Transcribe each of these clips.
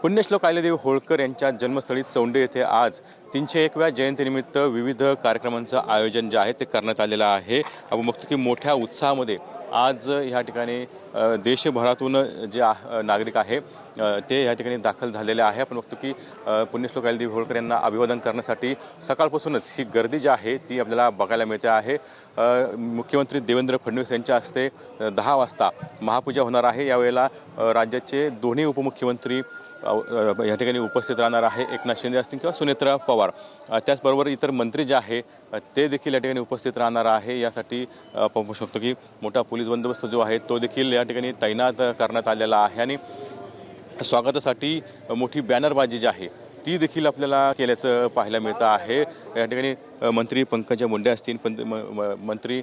पुण्यश्लोक अहिल्यादेवी होळकर यांच्या जन्मस्थळी चौंडे येथे आज 301व्या जयंतीनिमित्त विविध कार्यक्रमांचं आयोजन जे आहे ते करण्यात आलेलं आहे। आपण बघतो की मोठ्या उत्साहामध्ये आज ह्या ठिकाणी देशभरातून जे नागरिक आहे ते ह्या ठिकाणी दाखल झालेले आहे। आपण बघतो की पुण्यश्लोक अहिल्यादेवी होळकर यांना अभिवादन करण्यासाठी सकाळपासूनच ही गर्दी जी आहे ती आपल्याला बघायला मिळते आहे। मुख्यमंत्री देवेंद्र फडणवीस यांच्या हस्ते 10 वाजता महापूजा होणार आहे। यावेळेला राज्याचे दोन्ही उपमुख्यमंत्री या ठिकाणी उपस्थित राहणार आहे। एकनाथ शिंदे असतील किंवा सुनेत्रा पवार, त्याचबरोबर इतर मंत्री जे आहे ते देखील या ठिकाणी उपस्थित राहणार आहे। यासाठी आपण पाहू शकतो की मोठा पोलीस बंदोबस्त जो आहे तो देखील या ठिकाणी तैनात करण्यात आलेला आहे आणि स्वागतासाठी मोठी बॅनरबाजी जी आहे ती देखील आपल्याला केल्याचं पाहायला मिळतं आहे। या ठिकाणी मंत्री पंकजा मुंडे असतील, मंत्री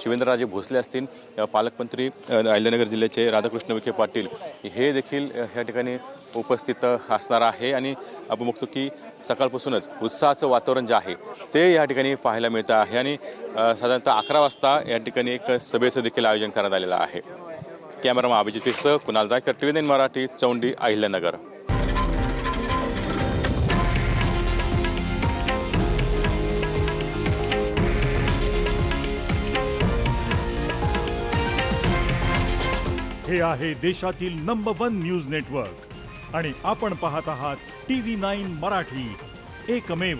शिवेंद्रराजे भोसले असतील, पालकमंत्री अहिल्यानगर जिल्ह्याचे राधाकृष्ण विखे पाटील हे देखील या ठिकाणी उपस्थित असणार आहे। आणि आपण बघतो की सकाळपासूनच उत्साहाचं वातावरण जे आहे ते या ठिकाणी पाहायला मिळतं आहे आणि साधारणतः 11 वाजता या ठिकाणी एक सभेचं देखील आयोजन करण्यात आलेलं आहे। कॅमेरामॅन अभिजितसह कुणाल जायकर, TV9 मराठी, चौंडी, अहिल्यानगर। हे आहे देशातील नंबर 1 न्यूज नेटवर्क आणि आपण पाहत आहात TV9 मराठी, एकमेव।